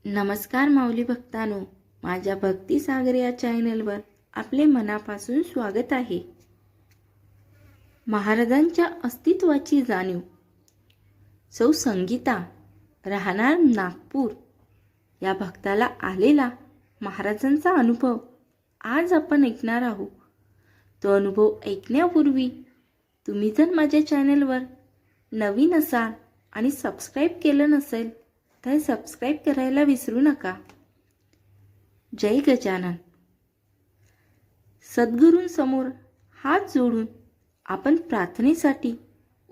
नमस्कार माऊली भक्तांनो, माझ्या भक्ती सागर या चॅनलवर आपले मनापासून स्वागत आहे. महाराजांच्या अस्तित्वाची जाणीव. सौ संगीता, राहणार नागपूर, या भक्ताला आलेला महाराजांचा अनुभव आज आपण ऐकणार आहोत. तो अनुभव ऐकण्यापूर्वी तुम्ही जर माझ्या चॅनलवर नवीन असाल आणि सबस्क्राईब केलं नसेल तर सबस्क्राईब करायला विसरू नका. जय गजानन. सद्गुरूंसमोर हात जोडून आपण प्रार्थनेसाठी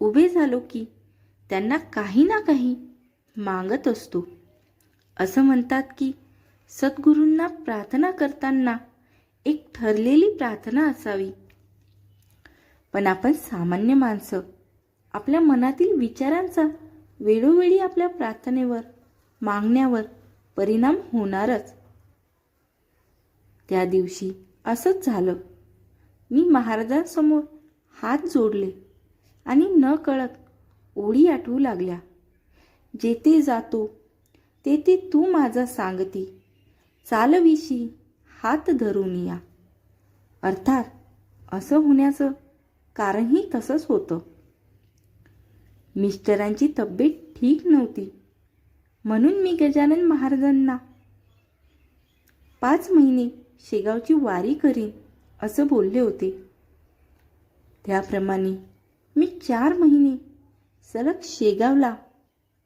उभे झालो की त्यांना काही ना काही मागत असतो. असं म्हणतात की सद्गुरूंना प्रार्थना करताना एक ठरलेली प्रार्थना असावी. पण आपण सामान्य माणसं आपल्या मनातील विचारांचा वेळोवेळी आपल्या प्रार्थनेवर, मागण्यावर परिणाम होणारच. त्या दिवशी असंच झालं. मी महाराजांसमोर हात जोडले आणि न कळत ओळी आठवू लागल्या. जेथे जातो तेथे तू माझा सांगती, चालविशी हात धरून या. अर्थात असं होण्याचं कारणही तसंच होतं. मिस्टरांची तब्येत ठीक नव्हती म्हणून मी गजानन महाराजांना 5 महिने शेगावची वारी करीन असं बोलले होते. त्याप्रमाणे मी 4 महिने सलग शेगावला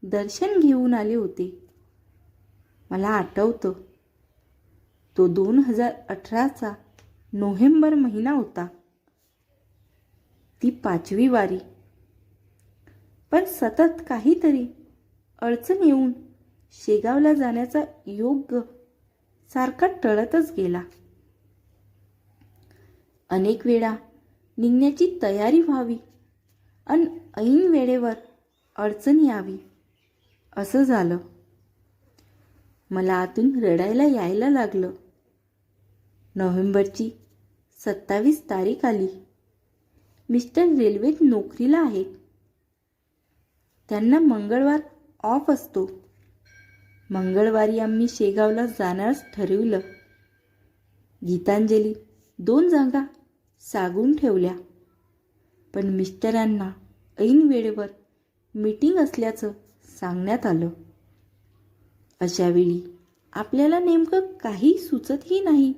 दर्शन घेऊन आले होते. मला आठवतं, तो 2018चा नोव्हेंबर महिना होता. ती 5वी वारी. पण सतत काहीतरी अडचण येऊन शेगावला जाण्याचा योग सारखा टळतच गेला. अनेक वेळा निघण्याची तयारी व्हावी आणि ऐन वेळेवर अडचण यावी असं झालं. मला आतून रडायला यायला लागलं. नोव्हेंबरची 27 तारीख आली. मिस्टर रेल्वेत नोकरीला आहेत. त्यांना मंगळवार ऑफ असतो. मंगळवारी आम्ही शेगावला जाणारच ठरविलं. गीतांजली 2 जागा सांगून ठेवल्या. पण मिस्टरांना ऐन वेळेवर मीटिंग असल्याचं सांगण्यात आलं. अशावेळी आपल्याला नेमकं काही सुचतही नाही.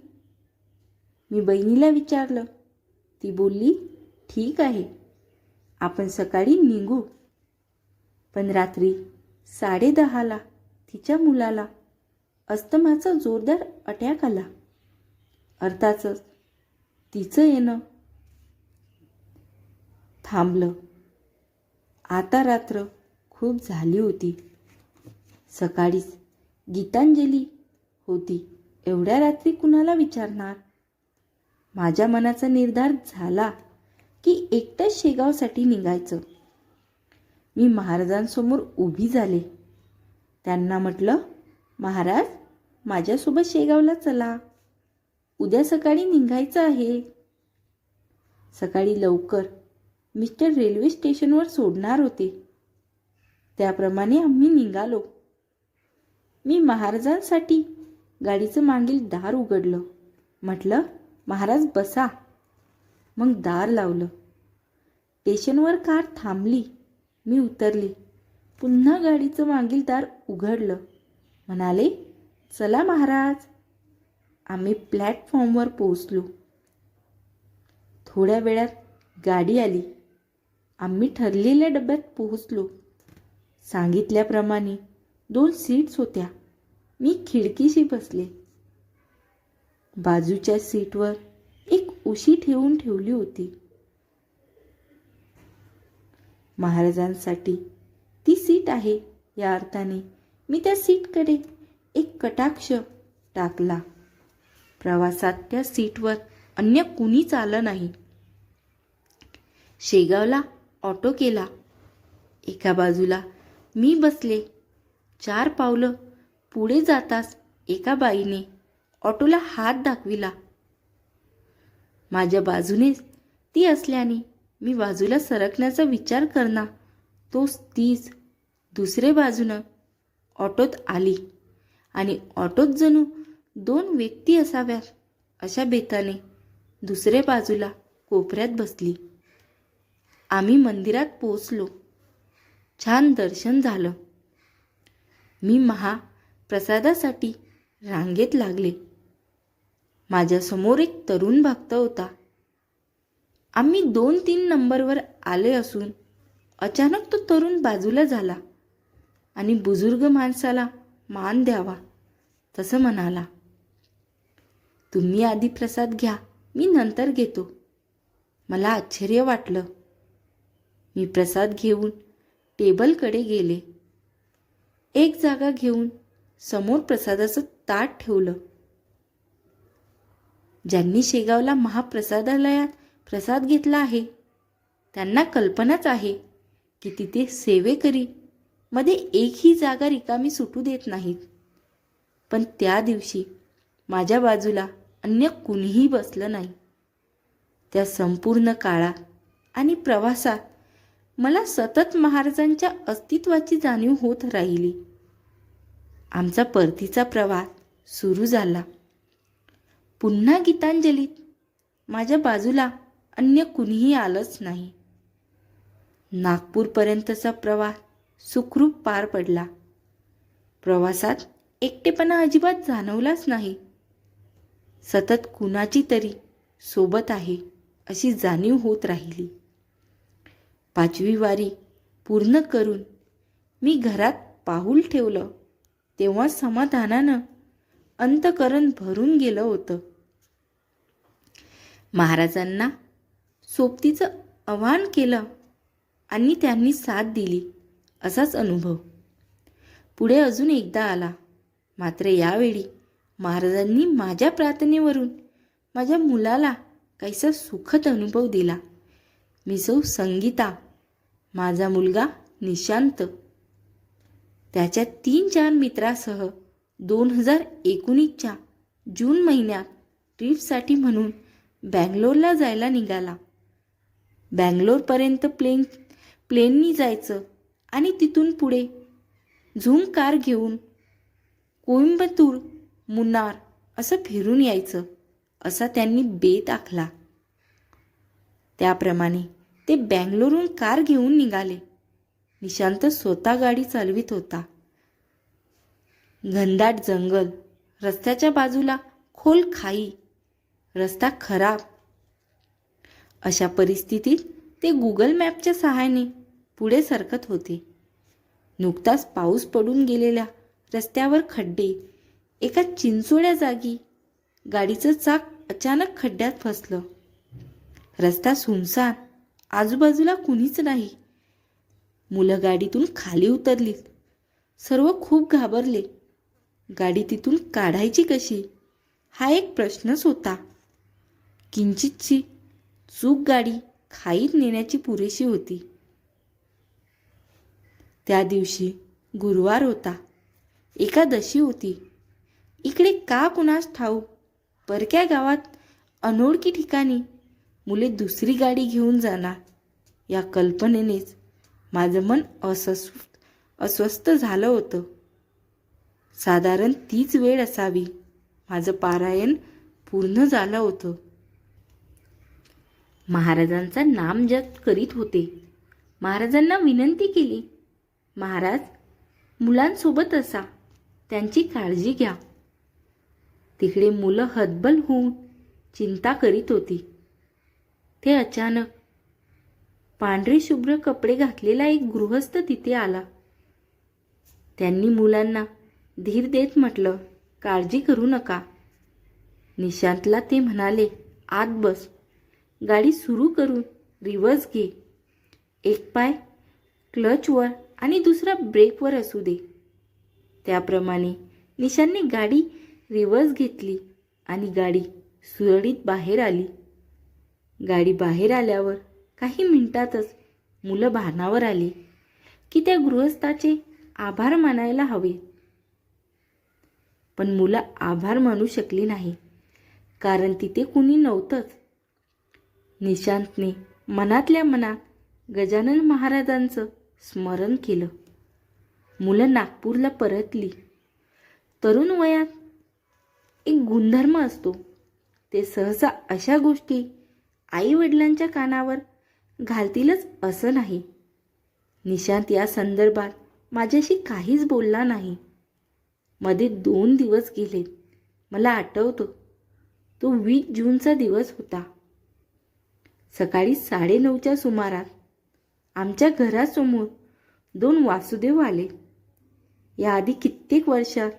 मी बहिणीला विचारलं. ती बोलली, ठीक आहे, आपण सकाळी निघू. पण रात्री 10:30ला तिच्या मुलाला अस्थमाचा जोरदार अटॅक आला. अर्थातच तिचं येणं थांबलं. आता रात्र खूप झाली होती. सकाळीच गीतांजली होती. एवढ्या रात्री कुणाला विचारणार? माझ्या मनाचा निर्धार झाला की एकटंच शेगावसाठी निघायचं. मी महाराजांसमोर उभी झाले. त्यांना म्हटलं, महाराज, माझ्यासोबत शेगावला चला. उद्या सकाळी निघायचं आहे. सकाळी लवकर मिस्टर रेल्वे स्टेशनवर सोडणार होते. त्याप्रमाणे आम्ही निघालो. मी महाराजांसाठी गाडीचं मागील दार उघडलं. म्हटलं, महाराज बसा. मग दार लावलं. स्टेशनवर कार थांबली. मी उतरले. पुन्हा गाडीचं मागील दार उघडलं. म्हणाले, चला महाराज. आम्ही प्लॅटफॉर्मवर पोहोचलो. थोड्या वेळात गाडी आली. आम्ही ठरलेल्या डब्यात पोहोचलो. सांगितल्याप्रमाणे 2 सीट्स होत्या. मी खिडकीशी बसले. बाजूच्या सीटवर एक उशी ठेवून ठेवली होती. महाराजांसाठी ती सीट आहे या अर्थाने मी त्या सीटकडे एक कटाक्ष टाकला. प्रवासात त्या सीटवर अन्य कुणीच आलं नाही. शेगावला ऑटो केला. एका बाजूला मी बसले. 4 पावलं पुढे जाताच एका बाईने ऑटोला हात दाखविला. माझ्या बाजूनेच ती असल्याने मी बाजूला सरकण्याचा विचार करणार तोच तीच दुसरे बाजूनं ऑटोत आली आणि ऑटोत जणू 2 व्यक्ती असाव्यात अशा बेताने दुसऱ्या बाजूला कोपऱ्यात बसली. आम्ही मंदिरात पोचलो. छान दर्शन झालं. मी महाप्रसादासाठी रांगेत लागले. माझ्यासमोर एक तरुण भक्त होता. आम्ही 2-3 नंबरवर आले असून अचानक तो तरुण बाजूला झाला आणि बुजुर्ग माणसाला मान द्यावा तसं म्हणाला, तुम्ही आधी प्रसाद घ्या, मी नंतर घेतो. मला आश्चर्य वाटलं. मी प्रसाद घेऊन टेबलकडे गेले. एक जागा घेऊन समोर प्रसादाचं ताट ठेवलं. ज्यांनी शेगावला महाप्रसादालयात प्रसाद घेतला आहे त्यांना कल्पनाच आहे की तिथे सेवेकरी मध्ये एकही जागा रिकामी सुटू देत नाहीत. पण त्या दिवशी माझ्या बाजूला अन्य कुणीही बसलं नाही. त्या संपूर्ण काळात आणि प्रवासात मला सतत महाराजांच्या अस्तित्वाची जाणीव होत राहिली. आमचा परतीचा प्रवास सुरू झाला. पुन्हा गीतांजलीत माझ्या बाजूला अन्य कुणीही आलंच नाही. नागपूरपर्यंतचा प्रवास सुखरूप पार पडला. प्रवासात एकटेपणा अजिबात जाणवलाच नाही. सतत कुणाची तरी सोबत आहे अशी जाणीव होत राहिली. 5वी वारी पूर्ण करून मी घरात पाऊल ठेवलं तेव्हा समाधानानं अंतःकरण भरून गेलं होतं. महाराजांना सोबतीचं आवाहन केलं आणि त्यांनी साथ दिली असाच अनुभव पुढे अजून एकदा आला. मात्र यावेळी महाराजांनी माझ्या प्रार्थनेवरून माझ्या मुलाला काहीसा सुखद अनुभव दिला. मी सौ संगीता, माझा मुलगा निशांत त्याच्या 3-4 मित्रासह 2019च्या जून महिन्यात ट्रिपसाठी म्हणून बँगलोरला जायला निघाला. बँगलोरपर्यंत प्लेननी जायचं आणि तिथून पुढे झूम कार घेऊन कोइंबतूर, मुन्नार असं फिरून यायचं असा त्यांनी बेत आखला. त्याप्रमाणे ते बँगलोरहून कार घेऊन निघाले. निशांत स्वतः गाडी चालवित होता. घनदाट जंगल, रस्त्याच्या बाजूला खोल खाई, रस्ता खराब. अशा परिस्थितीत ते गुगल मॅपच्या सहाय्याने पुढे सरकत होते. नुकताच पाऊस पडून गेलेल्या रस्त्यावर खड्डे. एका चिंचोळ्या जागी गाडीचं चाक अचानक खड्ड्यात फसलं. रस्ता सुनसान, आजूबाजूला कुणीच नाही. मुलं गाडीतून खाली उतरलीत. सर्व खूप घाबरले. गाडी तिथून काढायची कशी हा एक प्रश्नच होता. किंचितची चूक गाडी खाईत नेण्याची पुरेशी होती. त्या दिवशी गुरुवार होता. एकादशी होती. इकडे का कुणास ठाऊक परक्या गावात अनोळखी ठिकाणी मुले दुसरी गाडी घेऊन जाणार या कल्पनेनेच माझं मन अस्वस्थ झालं होतं. साधारण तीच वेळ असावी. माझं पारायण पूर्ण झालं होतं. महाराजांचा नामजप करीत होते. महाराजांना विनंती केली, महाराज, मुलांसोबत असा, त्यांची काळजी घ्या. तिकडे मुलं हतबल होऊन चिंता करीत होती. ते अचानक पांढरे शुभ्र कपडे घातलेला एक गृहस्थ तिथे आला. त्यांनी मुलांना धीर देत म्हटलं, काळजी करू नका. निशांतला ते म्हणाले, आत बस, गाडी सुरू करून रिव्हर्स घे. एक पाय क्लचवर आणि दुसरा ब्रेकवर असू दे. त्याप्रमाणे निशांतने गाडी रिव्हर्स घेतली आणि गाडी सुरळीत बाहेर आली. गाडी बाहेर आल्यावर काही मिनिटातच मुलं भानावर आली की त्या गृहस्थाचे आभार मानायला हवे. पण मुलं आभार मानू शकली नाही, कारण तिथे कुणी नव्हतंच. निशांतने मनातल्या मनात गजानन महाराजांचं स्मरण केलं. मुलं नागपूरला परतली. तरुण वयात एक गुणधर्म असतो, ते सहसा अशा गोष्टी आई वडिलांच्या कानावर घालतीलच असं नाही. निशांत या संदर्भात माझ्याशी काहीच बोलला नाही. मध्ये 2 दिवस गेले. मला आठवतो, तो 20 जूनचा दिवस होता. सकाळी 9:30च्या सुमारास आमच्या घरासमोर 2 वासुदेव आले. याआधी कित्येक वर्षात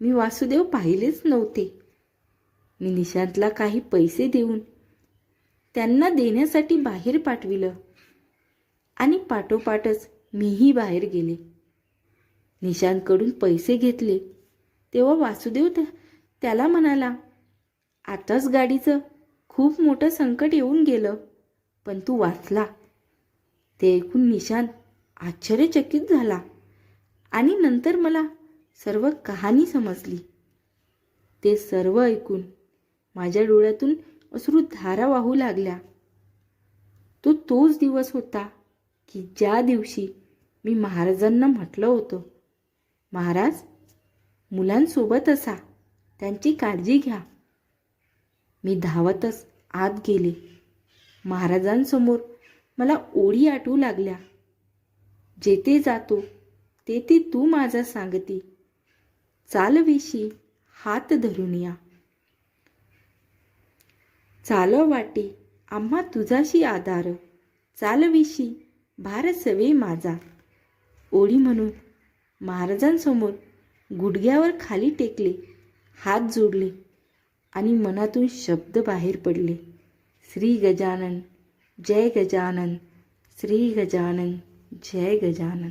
मी वासुदेव पाहिलेच नव्हते. मी निशांतला काही पैसे देऊन त्यांना देण्यासाठी बाहेर पाठविलं आणि पाठोपाठच मीही बाहेर गेले. निशांतकडून पैसे घेतले तेव्हा वासुदेव त्याला म्हणाला, आताच गाडीचं खूप मोठं संकट येऊन गेलं, पण तू वाचला. ते ऐकून निशांत आश्चर्यचकित झाला आणि नंतर मला सर्व कहाणी समजली. ते सर्व ऐकून माझ्या डोळ्यातून अश्रुधारा वाहू लागल्या. तो तोच दिवस होता की ज्या दिवशी मी महाराजांना म्हटलं होतं, महाराज, मुलांसोबत असा, त्यांची काळजी घ्या. मी धावतच आत गेले. महाराजांसमोर मला ओळी आठवू लागल्या. जेथे जातो तेथे तू माझा सांगती, चालविशी हात धरून या. चालव वाटे आम्हा तुझाशी आधार, चालविशी भार सवे माझा. ओळी म्हणून महाराजांसमोर गुडघ्यावर खाली टेकले, हात जोडले आणि मनातून शब्द बाहेर पडले, श्री गजानन, जय गजानन, श्री गजानन, जय गजानन.